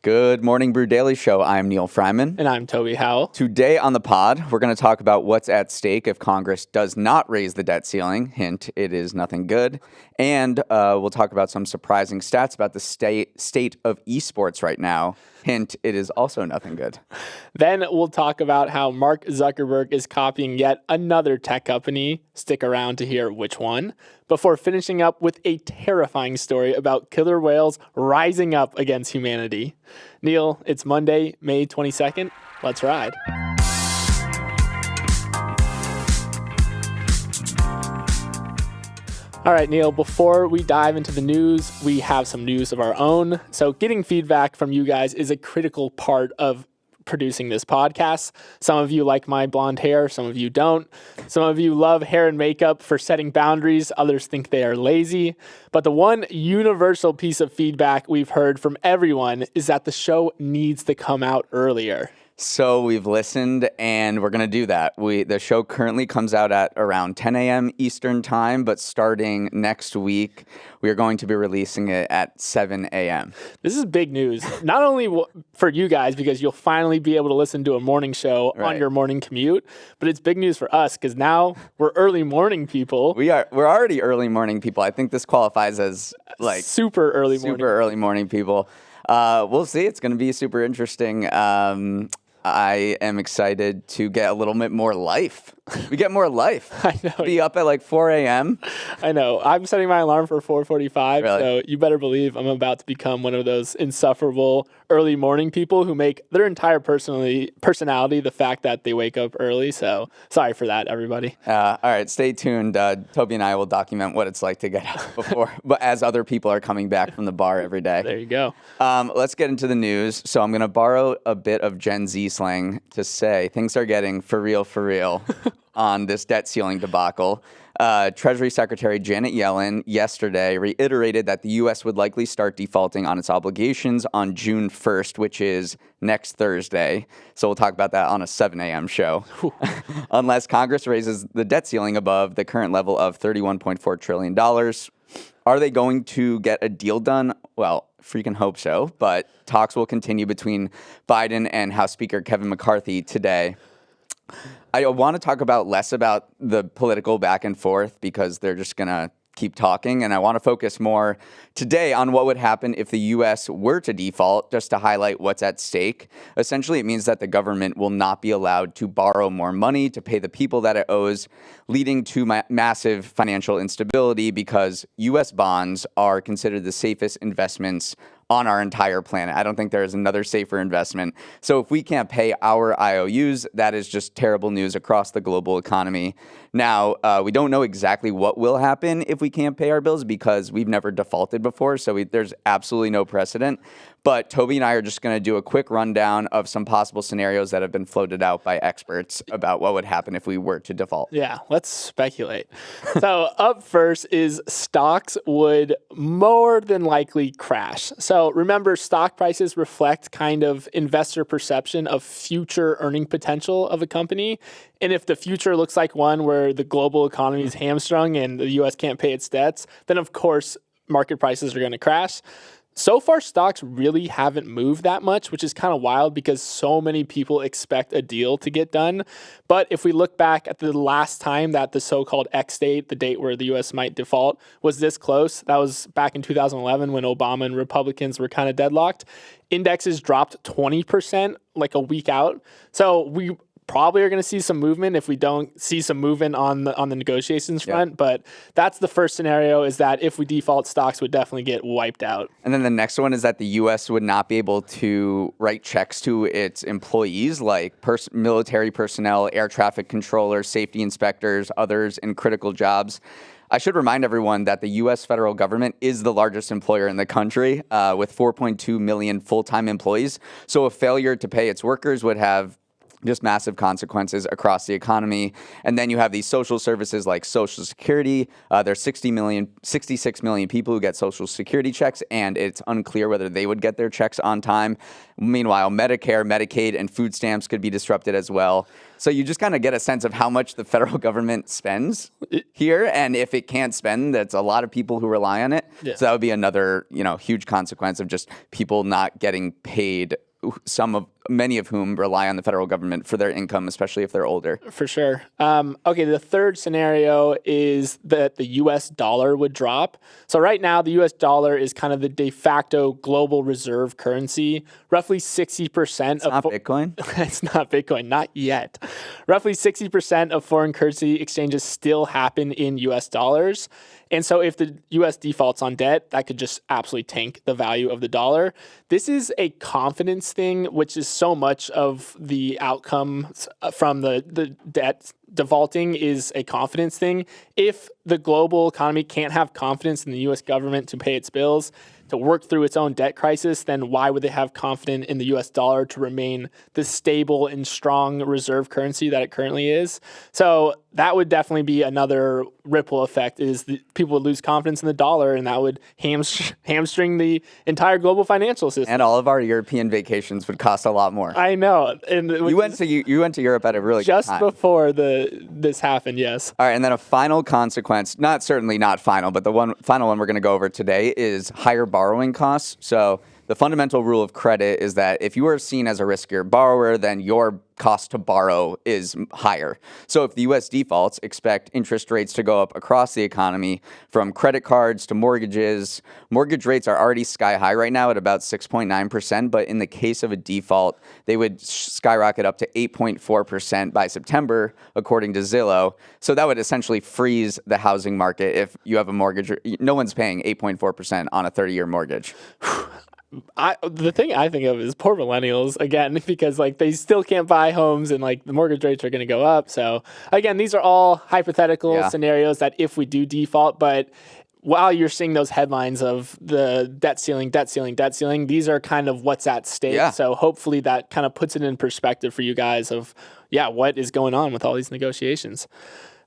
Good morning, Brew Daily show. I'm Neal Freyman. And I'm Toby Howell. Today on the pod, we're going to talk about what's at stake if Congress does not raise the debt ceiling. Hint, it is nothing good. And we'll talk about some surprising stats about the state of esports right now. Hint, it is also nothing good. Then we'll talk about how Mark Zuckerberg is copying yet another tech company. Stick around to hear which one. Before finishing up with a terrifying story about killer whales rising up against humanity. Neal, it's Monday, May 22nd. Let's ride. All right, Neal, before we dive into the news, we have some news of our own. So getting feedback from you guys is a critical part of producing this podcast. Some of you like my blonde hair, some of you don't. Some of you love hair and makeup for setting boundaries. Others think they are lazy. But the one universal piece of feedback we've heard from everyone is that the show needs to come out earlier. So we've listened, and we're going to do that. The show currently comes out at around 10 a.m. Eastern time, but starting next week, we are going to be releasing it at 7 a.m. This is big news, not only for you guys, because you'll finally be able to listen to a morning show on your morning commute, but it's big news for us, because now we're early morning people. We're already early morning people. I think this qualifies as like super early morning people. We'll see. It's going to be super interesting. I am excited to get a little bit more life. We get more life. I know. Be up at like 4 a.m. I know. I'm setting my alarm for 4:45, Really? So you better believe I'm about to become one of those insufferable early morning people who make their entire personality the fact that they wake up early. So sorry for that, everybody. All right, stay tuned. Toby and I will document what it's like to get up before, but as other people are coming back from the bar every day. There you go. Let's get into the news. So I'm going to borrow a bit of Gen Z slang to say things are getting for real on this debt ceiling debacle. Treasury Secretary Janet Yellen yesterday reiterated that the U.S. would likely start defaulting on its obligations on June 1st, which is next Thursday. So we'll talk about that on a 7 a.m. show. Unless Congress raises the debt ceiling above the current level of $31.4 trillion. Are they going to get a deal done? Well, freaking hope so. But talks will continue between Biden and House Speaker Kevin McCarthy today. I want to talk about less about the political back and forth because they're just going to keep talking. And I want to focus more today on what would happen if the U.S. were to default, just to highlight what's at stake. Essentially, it means that the government will not be allowed to borrow more money to pay the people that it owes, leading to massive financial instability because U.S. bonds are considered the safest investments on our entire planet. I don't think there is another safer investment. So if we can't pay our IOUs, that is just terrible news across the global economy. Now, we don't know exactly what will happen if we can't pay our bills because we've never defaulted before, so there's absolutely no precedent. But Toby and I are just going to do a quick rundown of some possible scenarios that have been floated out by experts about what would happen if we were to default. Yeah, let's speculate. So up first is stocks would more than likely crash. So remember, stock prices reflect kind of investor perception of future earning potential of a company. And if the future looks like one where the global economy is hamstrung and the U.S. can't pay its debts, then of course market prices are going to crash. So far, stocks really haven't moved that much, which is kind of wild because so many people expect a deal to get done. But if we look back at the last time that the so-called X date, the date where the U.S. might default, was this close, that was back in 2011 when Obama and Republicans were kind of deadlocked. Indexes dropped 20% like a week out. So we probably are going to see some movement if we don't see some movement on the negotiations front. But that's the first scenario, is that if we default, stocks would definitely get wiped out. And then the next one is that the U.S. would not be able to write checks to its employees like military personnel, air traffic controllers, safety inspectors, others in critical jobs. I should remind everyone that the U.S. federal government is the largest employer in the country with 4.2 million full-time employees. So a failure to pay its workers would have just massive consequences across the economy. And then you have these social services like Social Security. There's 66 million people who get Social Security checks, and it's unclear whether they would get their checks on time. Meanwhile, Medicare, Medicaid, and food stamps could be disrupted as well. So you just kind of get a sense of how much the federal government spends here. And if it can't spend, that's a lot of people who rely on it. Yeah. So that would be another, huge consequence of just people not getting paid, many of whom rely on the federal government for their income, especially if they're older. For sure. Okay, the third scenario is that the U.S. dollar would drop. So right now, the U.S. dollar is kind of the de facto global reserve currency. Roughly 60%. It's not Bitcoin? It's not Bitcoin, not yet. Roughly 60% of foreign currency exchanges still happen in U.S. dollars. And so if the U.S. defaults on debt, that could just absolutely tank the value of the dollar. This is a confidence thing, which is so much of the outcome from the debt defaulting is a confidence thing. If the global economy can't have confidence in the U.S. government to pay its bills, to work through its own debt crisis, then why would they have confidence in the U.S. dollar to remain the stable and strong reserve currency that it currently is? So that would definitely be another ripple effect, is people would lose confidence in the dollar, and that would hamstring the entire global financial system. And all of our European vacations would cost a lot more. I know. And you went to Europe at a really just good time. Before this happened, yes. All right, and then a final consequence, certainly not final, but the final one we're going to go over today is higher borrowing costs. So the fundamental rule of credit is that if you are seen as a riskier borrower, then your cost to borrow is higher. So if the U.S. defaults, expect interest rates to go up across the economy, from credit cards to mortgages. Mortgage rates are already sky high right now at about 6.9%, but in the case of a default, they would skyrocket up to 8.4% by September, according to Zillow. So that would essentially freeze the housing market if you have a mortgage. No one's paying 8.4% on a 30-year mortgage. The thing I think of is poor millennials, again, because they still can't buy homes, and the mortgage rates are going to go up. So again, these are all hypothetical scenarios that if we do default, but while you're seeing those headlines of the debt ceiling, these are kind of what's at stake. Yeah. So hopefully that kind of puts it in perspective for you guys of, what is going on with all these negotiations.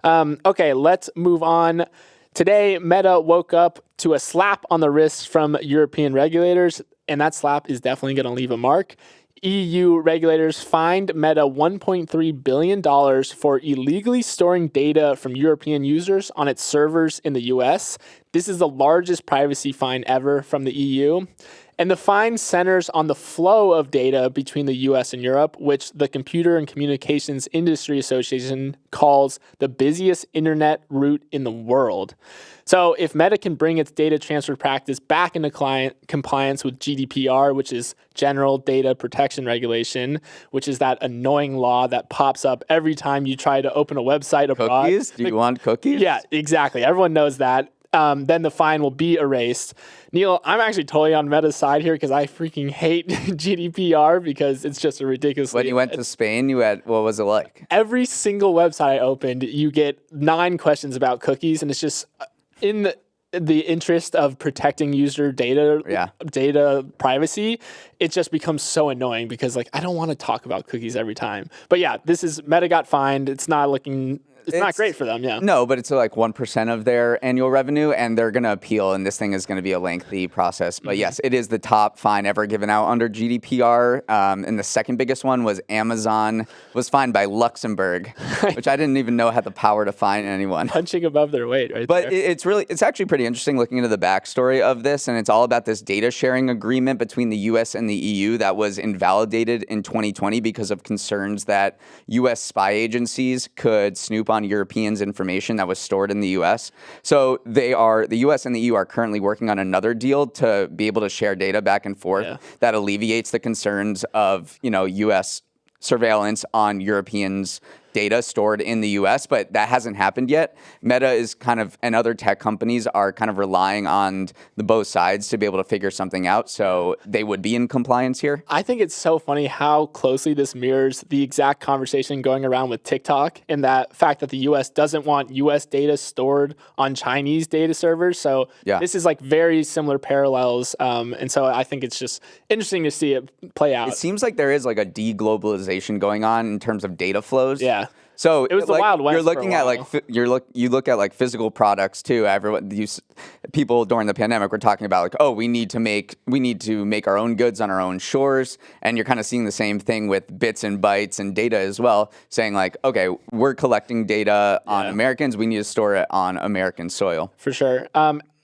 Okay, let's move on. Today, Meta woke up to a slap on the wrist from European regulators, and that slap is definitely going to leave a mark. EU regulators fined Meta $1.3 billion for illegally storing data from European users on its servers in the US. This is the largest privacy fine ever from the EU. And the fine centers on the flow of data between the US and Europe, which the Computer and Communications Industry Association calls the busiest internet route in the world. So if Meta can bring its data transfer practice back into compliance with GDPR, which is General Data Protection Regulation, which is that annoying law that pops up every time you try to open a website abroad. Cookies? Do you want cookies? Yeah, exactly. Everyone knows that. Then the fine will be erased. Neal, I'm actually totally on Meta's side here because I freaking hate GDPR because it's just a ridiculous. When you went to Spain, what was it like? Every single website I opened, you get 9 questions about cookies, and it's just in the interest of protecting user data privacy, it just becomes so annoying because I don't want to talk about cookies every time. But Meta got fined. It's not great for them, yeah. No, but it's 1% of their annual revenue, and they're going to appeal, and this thing is going to be a lengthy process. But yes, it is the top fine ever given out under GDPR. And the second biggest one was Amazon was fined by Luxembourg, which I didn't even know had the power to fine anyone. Punching above their weight, right? But it's actually pretty interesting looking into the backstory of this, and it's all about this data sharing agreement between the U.S. and the EU that was invalidated in 2020 because of concerns that U.S. spy agencies could snoop on Europeans' information that was stored in the U.S. So the U.S. and the EU are currently working on another deal to be able to share data back and forth that alleviates the concerns of U.S. surveillance on Europeans' data stored in the US, but that hasn't happened yet. Meta is and other tech companies are kind of relying on the both sides to be able to figure something out. So they would be in compliance here. I think it's so funny how closely this mirrors the exact conversation going around with TikTok and that fact that the US doesn't want US data stored on Chinese data servers. So this is like very similar parallels. And so I think it's just interesting to see it play out. It seems like there is like a de-globalization going on in terms of data flows. Yeah. So it was the Wild West. You're looking for a at while. you look at like physical products too. People during the pandemic were talking about like, oh, we need to make our own goods on our own shores, and you're kind of seeing the same thing with bits and bytes and data as well, saying like, okay, we're collecting data on Americans, we need to store it on American soil. For sure.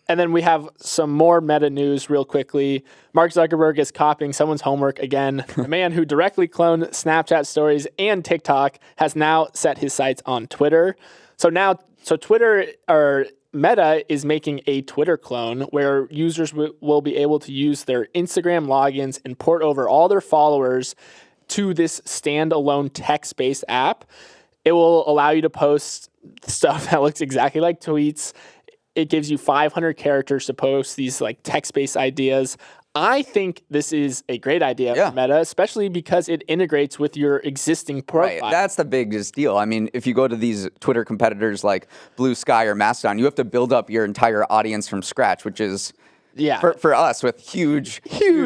And then we have some more meta news real quickly. Mark Zuckerberg is copying someone's homework again. The man who directly cloned Snapchat stories and TikTok has now set his sights on Twitter. So Twitter or Meta is making a Twitter clone where users will be able to use their Instagram logins and port over all their followers to this standalone text-based app. It will allow you to post stuff that looks exactly like tweets. It gives you 500 characters to post these like text-based ideas. I think this is a great idea for Meta, especially because it integrates with your existing profile. Right, that's the biggest deal. I mean, if you go to these Twitter competitors like Blue Sky or Mastodon, you have to build up your entire audience from scratch, which is for us with huge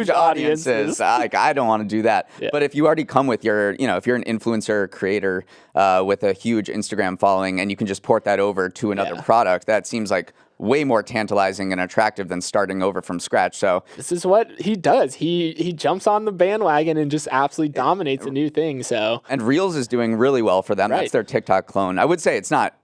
audiences. I don't want to do that. Yeah. But if you already come with your, if you're an influencer or creator with a huge Instagram following and you can just port that over to another product, that seems like way more tantalizing and attractive than starting over from scratch. So this is what he does. He jumps on the bandwagon and just absolutely dominates a new thing. So and Reels is doing really well for them. Right. That's their TikTok clone. I would say it's not.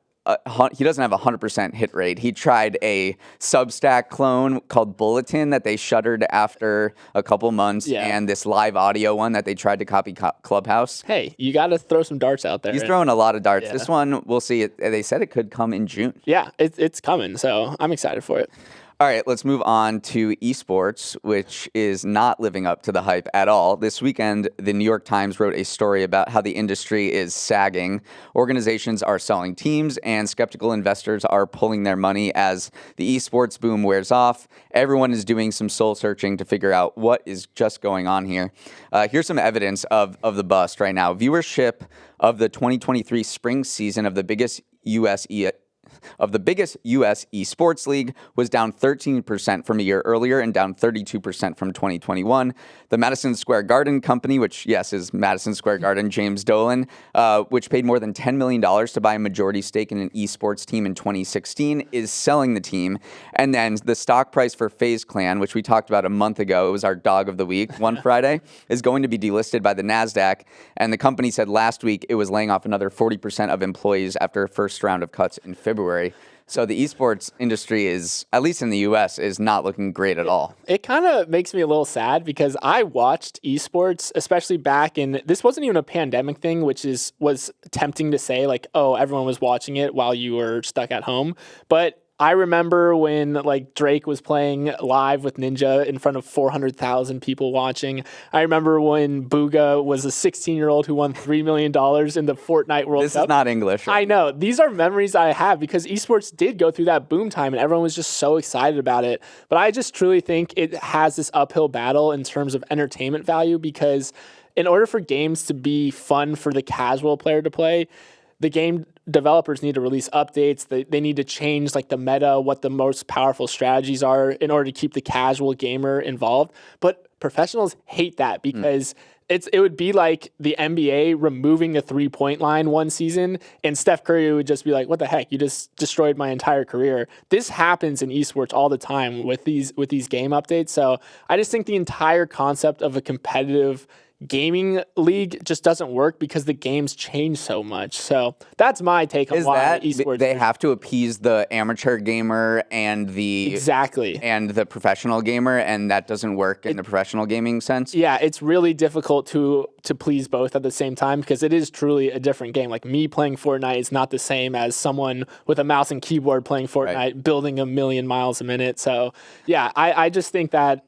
He doesn't have a 100% hit rate. He tried a Substack clone called Bulletin that they shuttered after a couple months, and this live audio one that they tried to copy Clubhouse. Hey, you got to throw some darts out there. He's throwing a lot of darts. This one, we'll see. They said it could come in June. Yeah, it's coming, so I'm excited for it. All right, let's move on to esports, which is not living up to the hype at all. This weekend, the New York Times wrote a story about how the industry is sagging. Organizations are selling teams, and skeptical investors are pulling their money as the esports boom wears off. Everyone is doing some soul searching to figure out what is just going on here. Here's some evidence of the bust right now. Viewership of the 2023 spring season of the biggest U.S. esports league was down 13% from a year earlier and down 32% from 2021. The Madison Square Garden company, which, is Madison Square Garden, James Dolan, which paid more than $10 million to buy a majority stake in an esports team in 2016, is selling the team. And then the stock price for FaZe Clan, which we talked about a month ago, it was our dog of the week one Friday, is going to be delisted by the NASDAQ. And the company said last week it was laying off another 40% of employees after a first round of cuts in February. So the esports industry is, at least in the US, is not looking great at all. It kind of makes me a little sad because I watched esports, especially back in, this wasn't even a pandemic thing, which was tempting to say like, oh, everyone was watching it while you were stuck at home. But I remember when like Drake was playing live with Ninja in front of 400,000 people watching. I remember when Booga was a 16-year-old who won $3 million in the Fortnite World Cup. This is not English. I know. These are memories I have because esports did go through that boom time and everyone was just so excited about it. But I just truly think it has this uphill battle in terms of entertainment value because in order for games to be fun for the casual player to play, the game developers need to release updates. They need to change like the meta, what the most powerful strategies are in order to keep the casual gamer involved. But professionals hate that because it would be like the NBA removing the 3-point line one season and Steph Curry would just be like, what the heck? You just destroyed my entire career. This happens in esports all the time with these game updates. So I just think the entire concept of a competitive gaming league just doesn't work because the games change so much. So that's my take on why esports. They have to appease the amateur gamer and the professional gamer, and that doesn't work in the professional gaming sense. Yeah, it's really difficult to please both at the same time because it is truly a different game. Like me playing Fortnite is not the same as someone with a mouse and keyboard playing Fortnite, building 1,000,000 miles a minute. So yeah, I just think that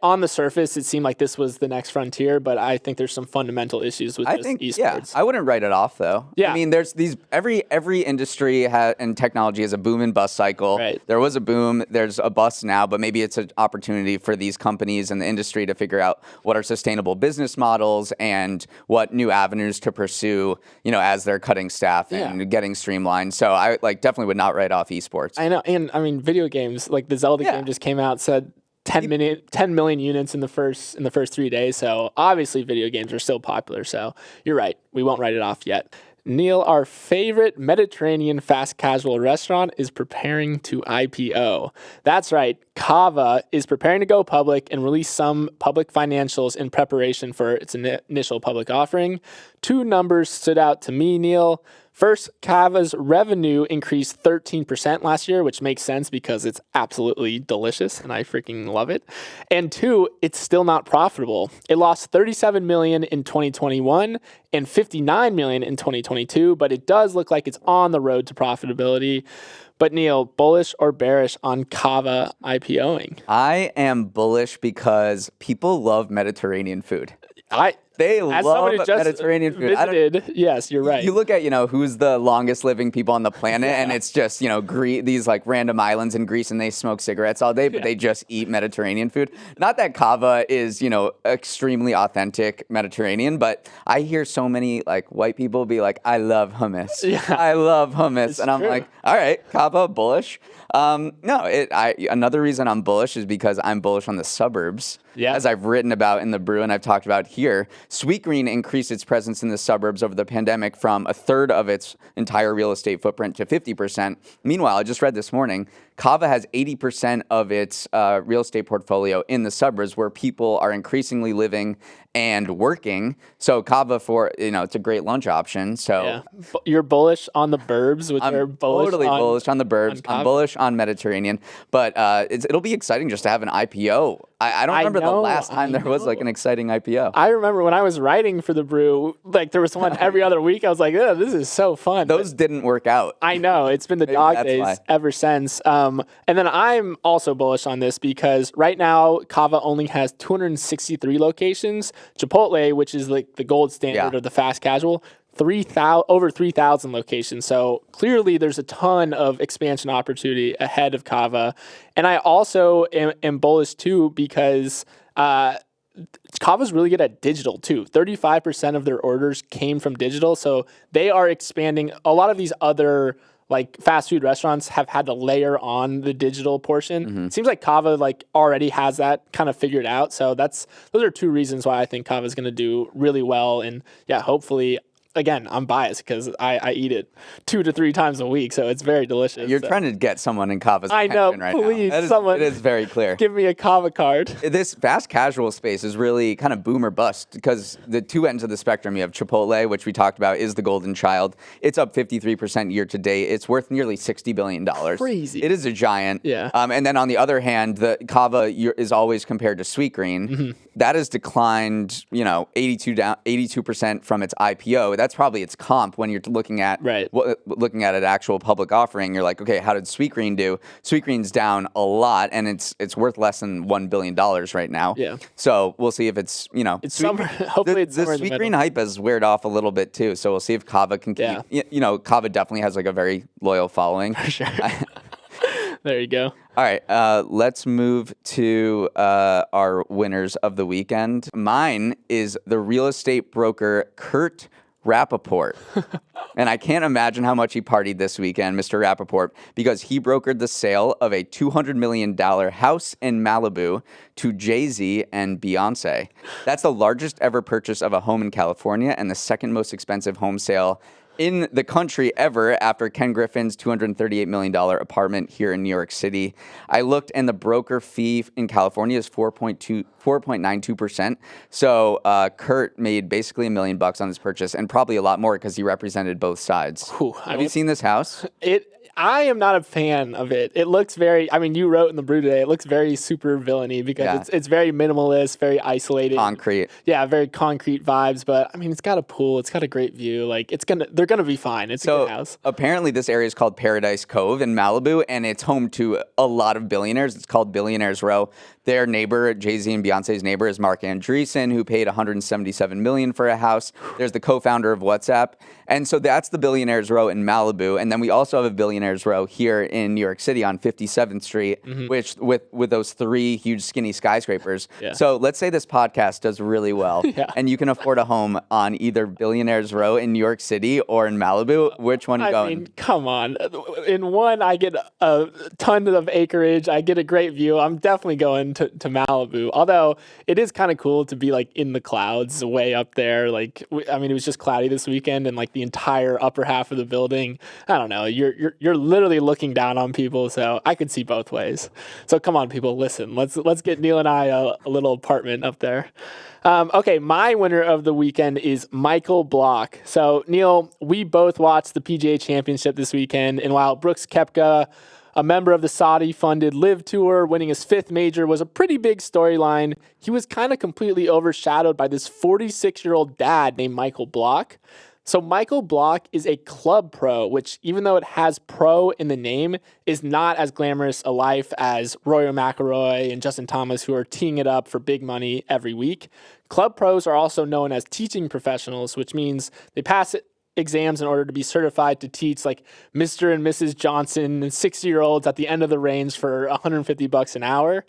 On the surface, it seemed like this was the next frontier, but I think there's some fundamental issues with esports. Yeah, I wouldn't write it off though. Yeah. I mean, there's these every industry and technology has a boom and bust cycle. Right. There was a boom, there's a bust now, but maybe it's an opportunity for these companies and the industry to figure out what are sustainable business models and what new avenues to pursue, as they're cutting staff and getting streamlined. So I definitely would not write off esports. I know, and I mean, video games like the Zelda game just came out, said 10 million units in the first 3 days. So obviously video games are still popular. So you're right. We won't write it off yet. Neal, our favorite Mediterranean fast casual restaurant is preparing to IPO. That's right. Cava is preparing to go public and release some public financials in preparation for its initial public offering. 2 numbers stood out to me, Neal. First, Cava's revenue increased 13% last year, which makes sense because it's absolutely delicious and I freaking love it. And 2, it's still not profitable. It lost $37 million in 2021 and $59 million in 2022, but it does look like it's on the road to profitability. But Neal, bullish or bearish on Cava IPOing? I am bullish because people love Mediterranean food. They love Mediterranean food. Visited, yes, you're right. You look at, who's the longest living people on the planet, and it's just, these random islands in Greece, and they smoke cigarettes all day, but they just eat Mediterranean food. Not that Cava is, extremely authentic Mediterranean, but I hear so many white people be like, I love hummus. Yeah. I love hummus. It's I'm true. Like, all right, Cava, bullish. Another reason I'm bullish is because I'm bullish on the suburbs. Yeah. As I've written about in the Brew and I've talked about here, Sweetgreen increased its presence in the suburbs over the pandemic from a third of its entire real estate footprint to 50%. Meanwhile, I just read this morning, Cava has 80% of its real estate portfolio in the suburbs where people are increasingly living and working. So Cava it's a great lunch option. So you're bullish on the burbs, which are bullish bullish on the burbs. I'm bullish on Mediterranean, but it'll be exciting just to have an IPO. I don't remember the last time there was an exciting IPO. I remember when I was writing for the Brew, there was one every other week. I was like, this is so fun. Those didn't work out. I know. It's been the dog days ever since. And then I'm also bullish on this because right now Cava only has 263 locations. Chipotle, which is the gold standard of the fast casual, over 3,000 locations. So clearly there's a ton of expansion opportunity ahead of Cava. And I also am bullish too because Cava's really good at digital too. 35% of their orders came from digital. So they are expanding. A lot of these other fast food restaurants have had to layer on the digital portion. Mm-hmm. It seems like Cava already has that kind of figured out. So those are 2 reasons why I think Cava is going to do really well. And hopefully, again, I'm biased because I eat it 2 to 3 times a week, so it's very delicious. You're trying to get someone in Cava's attention right please, now. Someone it is very clear. Give me a Cava card. This fast casual space is really kind of boom or bust because the 2 ends of the spectrum, you have Chipotle, which we talked about is the golden child. It's up 53% year to date. It's worth nearly $60 billion. Crazy. It is a giant. Yeah. And then on the other hand, the Cava is always compared to Sweetgreen. Mm-hmm. That has declined, 82% from its IPO. That's probably its comp when you're looking at looking at an actual public offering. You're like, okay, how did Sweetgreen do? Sweetgreen's down a lot, and it's worth less than $1 billion right now. Yeah. So we'll see if it's it's somewhere. Hopefully, it's the Sweetgreen hype has weared off a little bit too. So we'll see if Cava can keep. Yeah. Cava definitely has a very loyal following. For sure. There you go. All right, let's move to our winners of the weekend. Mine is the real estate broker Kurt Rappaport. And I can't imagine how much he partied this weekend, Mr. Rappaport, because he brokered the sale of a $200 million house in Malibu to Jay-Z and Beyonce. That's the largest ever purchase of a home in California and the second most expensive home sale in the country ever after Ken Griffin's $238 million apartment here in New York City. I looked, and the broker fee in California is 4.92%. So Kurt made basically $1 million on this purchase, and probably a lot more because he represented both sides. Have you seen this house? I am not a fan of it. It looks very, you wrote in the Brew today, it looks very super villainy because it's very minimalist, very isolated. Concrete. Yeah, very concrete vibes. But it's got a pool. It's got a great view. They're they're going to be fine. It's a good house. Apparently this area is called Paradise Cove in Malibu, and it's home to a lot of billionaires. It's called Billionaires Row. Their neighbor, Jay-Z and Beyonce's neighbor, is Mark Andreessen, who paid $177 million for a house. There's the co-founder of WhatsApp. And so that's the Billionaires Row in Malibu. And then we also have a Billionaires Row here in New York City on 57th Street, which with those 3 huge skinny skyscrapers. Yeah. So let's say this podcast does really well, Yeah. and you can afford a home on either Billionaires Row in New York City or in Malibu. Which one are you going? I mean, come on. In one, I get a ton of acreage. I get a great view. I'm definitely going to Malibu. Although it is kind of cool to be like in the clouds way up there. Like, I mean, it was just cloudy this weekend, and like the entire upper half of the building. I don't know. You're literally looking down on people. So I could see both ways. So come on, people, listen. Let's get Neal and I a little apartment up there. Okay, my winner of the weekend is Michael Block. So, Neal, we both watched the PGA Championship this weekend, and while Brooks Koepka, a member of the Saudi-funded Live Tour, winning his 5th major was a pretty big storyline, he was kind of completely overshadowed by this 46-year-old dad named Michael Block. So Michael Block is a club pro, which even though it has pro in the name, is not as glamorous a life as Rory McIlroy and Justin Thomas, who are teeing it up for big money every week. Club pros are also known as teaching professionals, which means they pass exams in order to be certified to teach like Mr. and Mrs. Johnson and 60-year-olds at the end of the range for $150 an hour.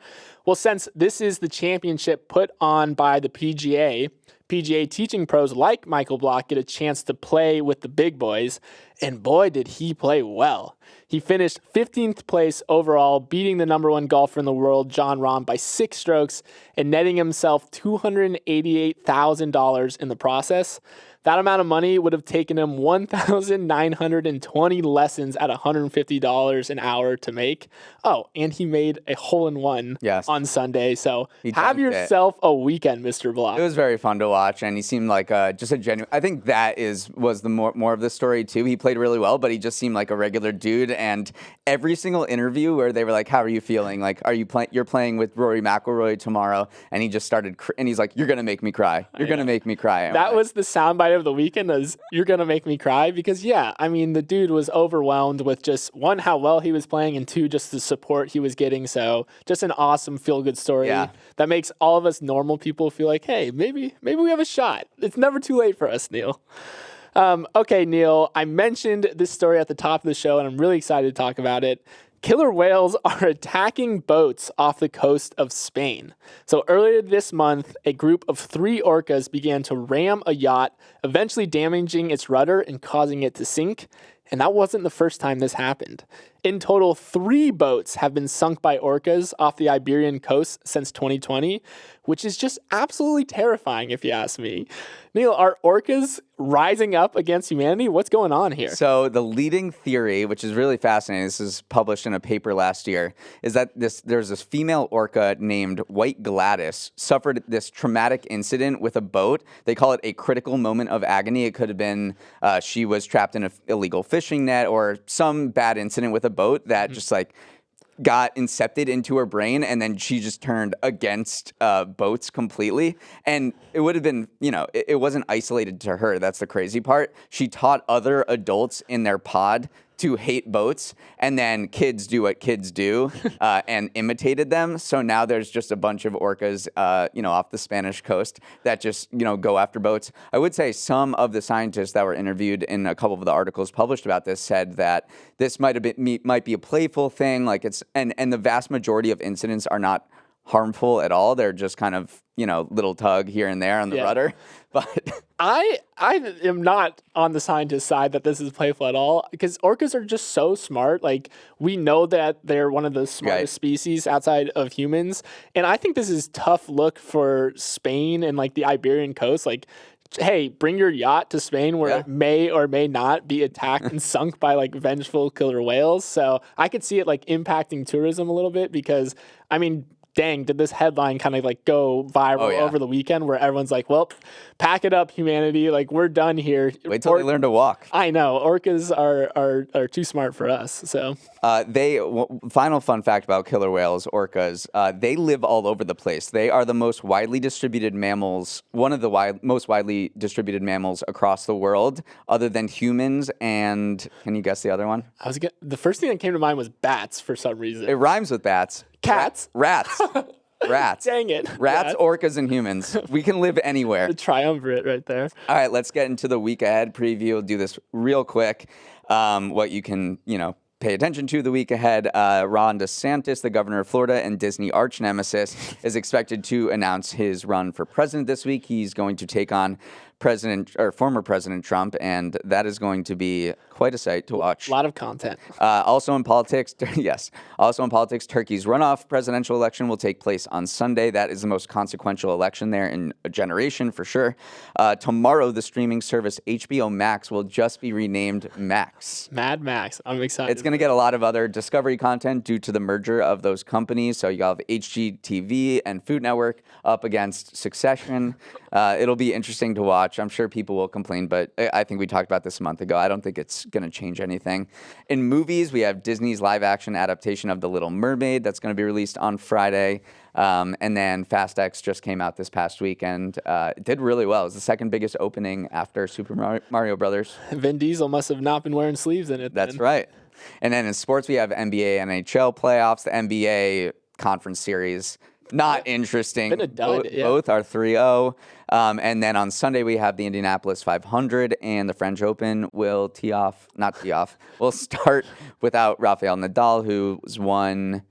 Well, since this is the championship put on by the PGA teaching pros like Michael Block get a chance to play with the big boys, and boy, did he play well. He finished 15th place overall, beating the number 1 golfer in the world, Jon Rahm, by 6 strokes and netting himself $288,000 in the process. That amount of money would have taken him 1,920 lessons at $150 an hour to make. Oh, and he made a hole-in-one on Sunday. So have yourself a weekend, Mr. Block. It was very fun to watch, and he seemed like just a genuine. I think that was the more of the story too. He played really well, but he just seemed like a regular dude. And every single interview where they were like, "How are you feeling? Like, are you You're playing with Rory McIlroy tomorrow?" And he just started, and he's like, "You're gonna make me cry. You're gonna make me cry." That was the soundbite of the weekend, is "You're gonna make me cry," because I mean, the dude was overwhelmed with just 1, how well he was playing, and 2, just the support he was getting. So just an awesome feel-good story that makes all of us normal people feel like, hey, maybe we have a shot. It's never too late for us, Neal. Okay, Neal, I mentioned this story at the top of the show, and I'm really excited to talk about it. Killer whales are attacking boats off the coast of Spain. So earlier this month, a group of 3 orcas began to ram a yacht, eventually damaging its rudder and causing it to sink. And that wasn't the first time this happened. In total, 3 boats have been sunk by orcas off the Iberian coast since 2020, which is just absolutely terrifying if you ask me. Neal, are orcas rising up against humanity? What's going on here? So the leading theory, which is really fascinating, this is published in a paper last year, is that there's this female orca named White Gladys suffered this traumatic incident with a boat. They call it a critical moment of agony. It could have been she was trapped in an illegal fishing net or some bad incident with a boat that just like got incepted into her brain, and then she just turned against boats completely. And it would have been, it wasn't isolated to her. That's the crazy part. She taught other adults in their pod to hate boats, and then kids do what kids do and imitated them. So now there's just a bunch of orcas, off the Spanish coast that just, go after boats. I would say some of the scientists that were interviewed in a couple of the articles published about this said that this might be a playful thing, like and the vast majority of incidents are not harmful at all. They're just kind of, little tug here and there on the rudder. But I am not on the scientist side that this is playful at all, because orcas are just so smart. Like, we know that they're one of the smartest species outside of humans. And I think this is tough look for Spain and like the Iberian coast. Like, hey, bring your yacht to Spain where it may or may not be attacked and sunk by like vengeful killer whales. So I could see it like impacting tourism a little bit, because I mean, dang, did this headline kind of like go viral over the weekend where everyone's like, well, pack it up, humanity. Like, we're done here. Wait till they learn to walk. I know. Orcas are too smart for us. So final fun fact about killer whales, orcas, they live all over the place. They are the most widely distributed mammals, one of the most widely distributed mammals across the world, other than humans. And can you guess the other one? The first thing that came to mind was bats for some reason. It rhymes with bats. Cats. Rats. Rats. Dang it. Rats, orcas, and humans. We can live anywhere. The triumvirate right there. All right, let's get into the week ahead preview. We'll do this real quick. What you can, pay attention to the week ahead. Ron DeSantis, the governor of Florida and Disney arch nemesis, is expected to announce his run for president this week. He's going to take on former President Trump, and that is going to be quite a sight to watch. A lot of content. Also in politics, Turkey's runoff presidential election will take place on Sunday. That is the most consequential election there in a generation for sure. Tomorrow, the streaming service HBO Max will just be renamed Max. Mad Max. I'm excited. It's going to get a lot of other Discovery content due to the merger of those companies. So you have HGTV and Food Network up against Succession. It'll be interesting to watch. I'm sure people will complain, but I think we talked about this a month ago. I don't think it's going to change anything. In movies, we have Disney's live-action adaptation of The Little Mermaid that's going to be released on Friday. And then Fast X just came out this past weekend. It did really well. It was the second biggest opening after Super Mario Brothers. Vin Diesel must have not been wearing sleeves in it. That's right. And then in sports, we have NBA, NHL playoffs, the NBA conference series. Not interesting. Been a dud, Both are 3-0. And then on Sunday, we have the Indianapolis 500 and the French Open will We'll start without Rafael Nadal, who's won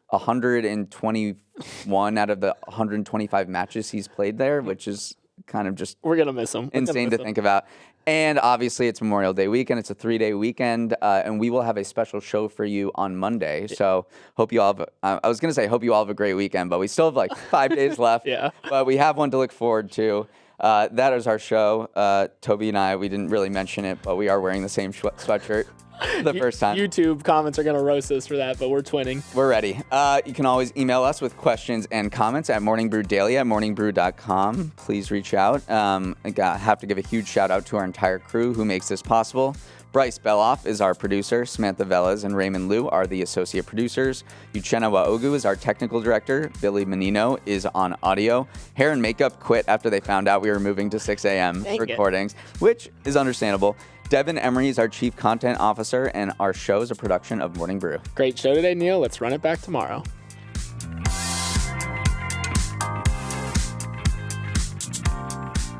121 out of the 125 matches he's played there, which is kind of just we're gonna miss him. Insane to think about. And obviously, it's Memorial Day weekend. It's a 3-day weekend, and we will have a special show for you on Monday. So hope you all have. I was going to say hope you all have a great weekend, but we still have like 5 days left. Yeah. But we have one to look forward to. That is our show. Toby and I, we didn't really mention it, but we are wearing the same sweatshirt. The first time. YouTube comments are going to roast us for that, but we're twinning. We're ready. You can always email us with questions and comments at morningbrewdaily@morningbrew.com. Please reach out. I have to give a huge shout out to our entire crew who makes this possible. Bryce Beloff is our producer. Samantha Velez and Raymond Liu are the associate producers. Uchenna Waogu is our technical director. Billy Menino is on audio. Hair and makeup quit after they found out we were moving to 6 a.m. recordings, which is understandable. Devin Emery is our chief content officer, and our show is a production of Morning Brew. Great show today, Neal. Let's run it back tomorrow.